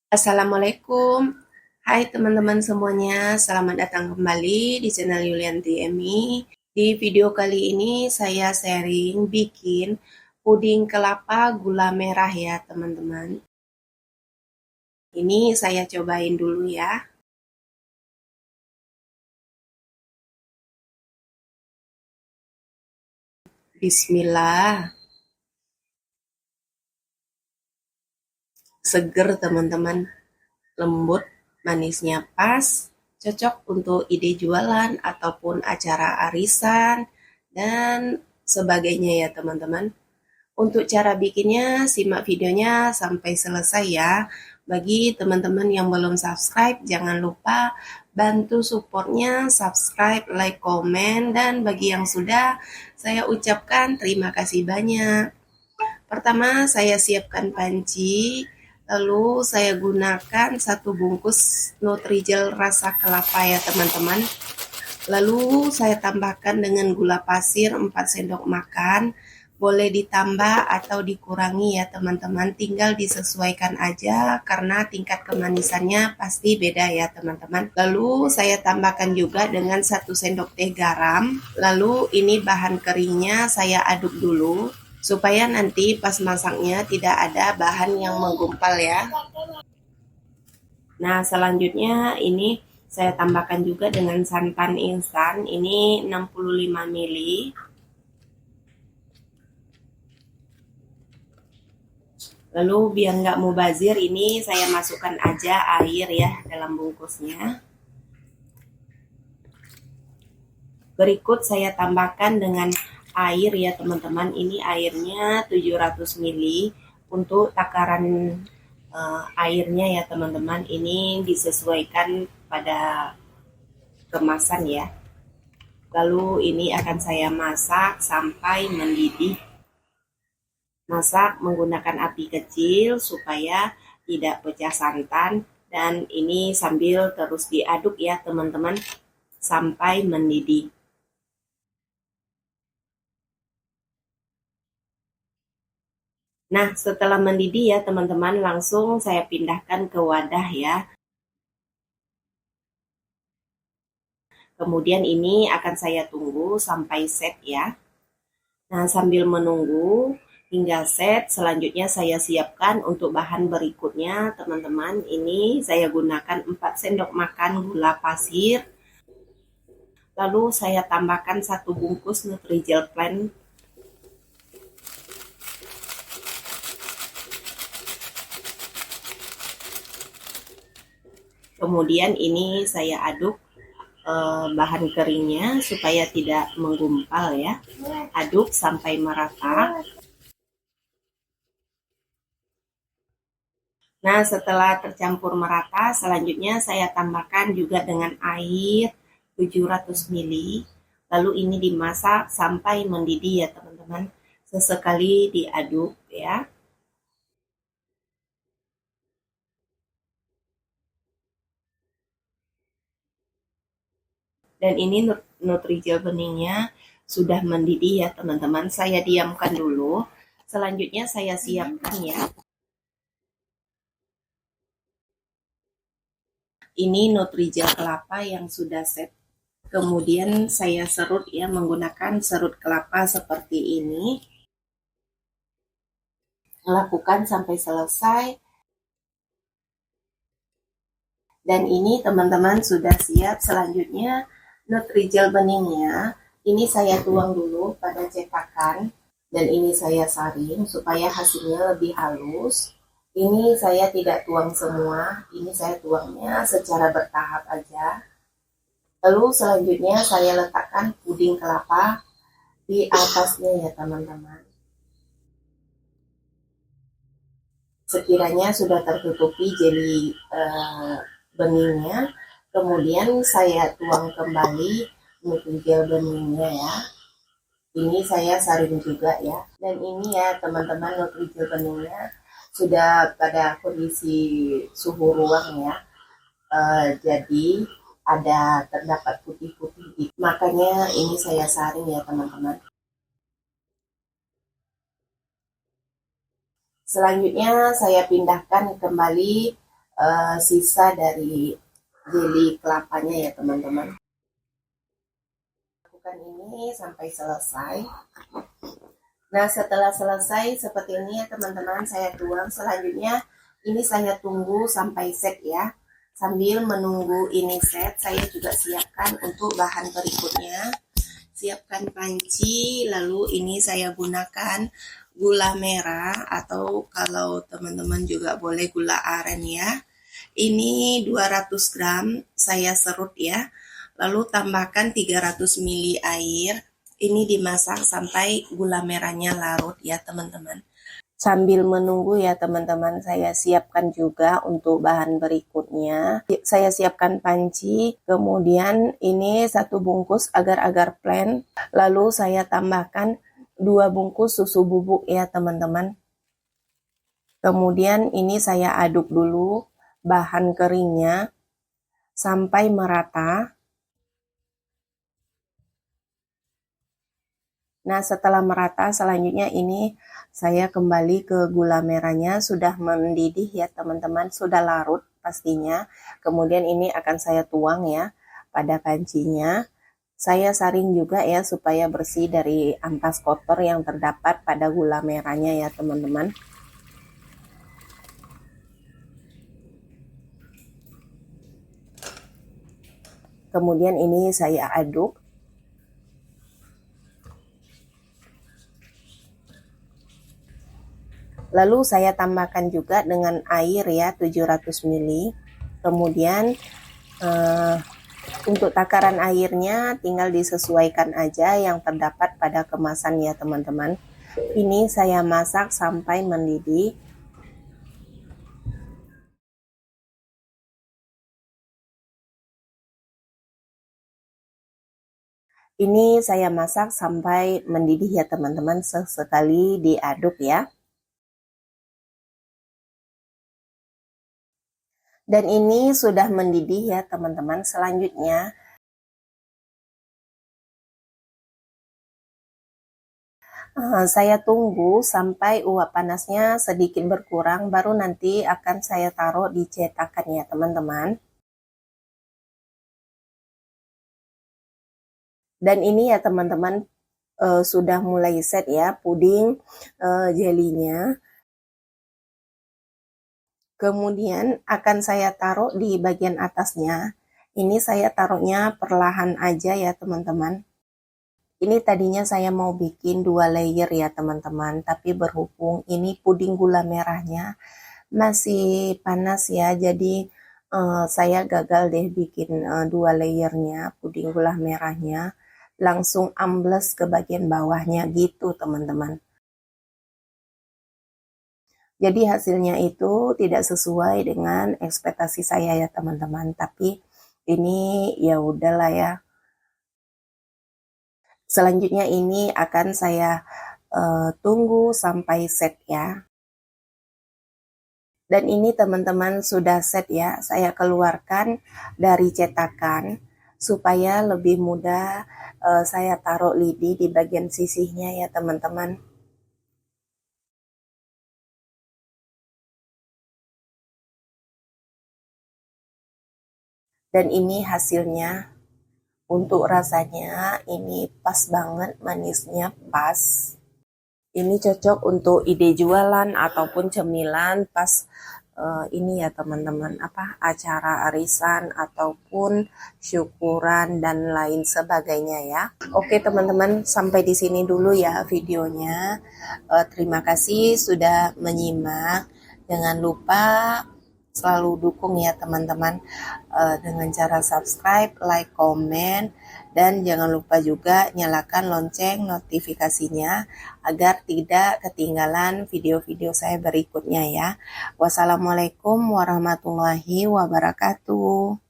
Assalamualaikum. Hai teman-teman semuanya, selamat datang kembali di channel Yulianti Emi. Di video kali ini saya sharing bikin puding kelapa gula merah ya teman-teman. Ini saya cobain dulu ya. Bismillah. Seger teman-teman, lembut, manisnya pas, cocok untuk ide jualan ataupun acara arisan dan sebagainya ya teman-teman. Untuk cara bikinnya, simak videonya sampai selesai ya. Bagi teman-teman yang belum subscribe, jangan lupa bantu supportnya, subscribe, like, komen, dan bagi yang sudah, saya ucapkan terima kasih banyak. Pertama, saya siapkan panci, lalu saya gunakan satu bungkus Nutrijel rasa kelapa ya teman-teman. Lalu saya tambahkan dengan gula pasir 4 sendok makan. Boleh ditambah atau dikurangi ya teman-teman. Tinggal disesuaikan aja karena tingkat kemanisannya pasti beda ya teman-teman. Lalu saya tambahkan juga dengan 1 sendok teh garam. Lalu ini bahan keringnya saya aduk dulu supaya nanti pas masaknya tidak ada bahan yang menggumpal ya. Nah, selanjutnya ini saya tambahkan juga dengan santan instan, ini 65 ml. Lalu biar nggak mubazir, ini saya masukkan aja air ya dalam bungkusnya. Berikut saya tambahkan dengan air ya teman-teman, ini airnya 700 ml. Untuk takaran airnya ya teman-teman, ini disesuaikan pada kemasan ya. Lalu ini akan saya masak sampai mendidih. Masak menggunakan api kecil supaya tidak pecah santan, dan ini sambil terus diaduk ya teman-teman sampai mendidih. Nah, setelah mendidih ya teman-teman, langsung saya pindahkan ke wadah ya. Kemudian ini akan saya tunggu sampai set ya. Nah, sambil menunggu hingga set, selanjutnya saya siapkan untuk bahan berikutnya, teman-teman. Ini saya gunakan 4 sendok makan gula pasir. Lalu saya tambahkan 1 bungkus Nutrijel Plain. Kemudian ini saya aduk bahan keringnya supaya tidak menggumpal ya. Aduk sampai merata. Nah, setelah tercampur merata, selanjutnya saya tambahkan juga dengan air 700 ml. Lalu ini dimasak sampai mendidih ya teman-teman. Sesekali diaduk ya. Dan ini Nutrijel beningnya sudah mendidih ya teman-teman. Saya diamkan dulu. Selanjutnya saya siapkan ya. Ini Nutrijel kelapa yang sudah set. Kemudian saya serut ya menggunakan serut kelapa seperti ini. Lakukan sampai selesai. Dan ini teman-teman sudah siap. Selanjutnya Nutrijel beningnya ini saya tuang dulu pada cetakan. Dan ini saya saring supaya hasilnya lebih halus. Ini saya tidak tuang semua, ini saya tuangnya secara bertahap aja. Lalu selanjutnya saya letakkan puding kelapa di atasnya ya teman-teman. Sekiranya sudah tertutupi jeli beningnya, kemudian saya tuang kembali Nutrijel beningnya ya. Ini saya saring juga ya. Dan ini ya teman-teman, Nutrijel beningnya sudah pada kondisi suhu ruang ya. Jadi ada terdapat putih-putih. Makanya ini saya saring ya teman-teman. Selanjutnya saya pindahkan kembali sisa dari jeli kelapanya ya teman-teman. Lakukan ini sampai selesai. Nah setelah selesai seperti ini ya teman-teman, saya tuang. Selanjutnya ini saya tunggu sampai set ya. Sambil menunggu ini set, saya juga siapkan untuk bahan berikutnya. Siapkan panci, lalu ini saya gunakan gula merah atau kalau teman-teman juga boleh gula aren ya. Ini 200 gram saya serut ya. Lalu tambahkan 300 ml air. Ini dimasak sampai gula merahnya larut ya teman-teman. Sambil menunggu ya teman-teman, saya siapkan juga untuk bahan berikutnya. Saya siapkan panci, kemudian ini 1 bungkus agar-agar plain. Lalu saya tambahkan 2 bungkus susu bubuk ya teman-teman. Kemudian ini saya aduk dulu bahan keringnya sampai merata. Nah setelah merata, selanjutnya ini saya kembali ke gula merahnya, sudah mendidih ya teman-teman, sudah larut pastinya. Kemudian ini akan saya tuang ya pada pancinya. Saya saring juga ya supaya bersih dari ampas kotor yang terdapat pada gula merahnya ya teman-teman. Kemudian ini saya aduk. Lalu saya tambahkan juga dengan air ya 700 ml. Kemudian untuk takaran airnya tinggal disesuaikan aja yang terdapat pada kemasan ya teman-teman. Ini saya masak sampai mendidih. Ini saya masak sampai mendidih ya teman-teman, sesekali diaduk ya. Dan ini sudah mendidih ya teman-teman. Selanjutnya saya tunggu sampai uap panasnya sedikit berkurang, baru nanti akan saya taruh di cetakan ya teman-teman. Dan ini ya teman-teman sudah mulai set ya puding jelinya. Kemudian akan saya taruh di bagian atasnya. Ini saya taruhnya perlahan aja ya teman-teman. Ini tadinya saya mau bikin 2 layer ya teman-teman, tapi berhubung ini puding gula merahnya masih panas ya, jadi saya gagal deh bikin 2 layernya puding gula merahnya, langsung ambles ke bagian bawahnya gitu teman-teman. Jadi hasilnya itu tidak sesuai dengan ekspektasi saya ya teman-teman, tapi ini ya udahlah ya. Selanjutnya ini akan saya tunggu sampai set ya. Dan ini teman-teman sudah set ya, saya keluarkan dari cetakan supaya lebih mudah saya taruh lidi di bagian sisihnya ya teman-teman. Dan ini hasilnya. Untuk rasanya ini pas banget, manisnya pas. Ini cocok untuk ide jualan ataupun cemilan pas ini ya teman-teman, acara arisan ataupun syukuran dan lain sebagainya ya. Oke teman-teman, sampai di sini dulu ya videonya. Terima kasih sudah menyimak. Jangan lupa selalu dukung ya teman-teman dengan cara subscribe, like, komen, dan jangan lupa juga nyalakan lonceng notifikasinya agar tidak ketinggalan video-video saya berikutnya ya. Wassalamualaikum warahmatullahi wabarakatuh.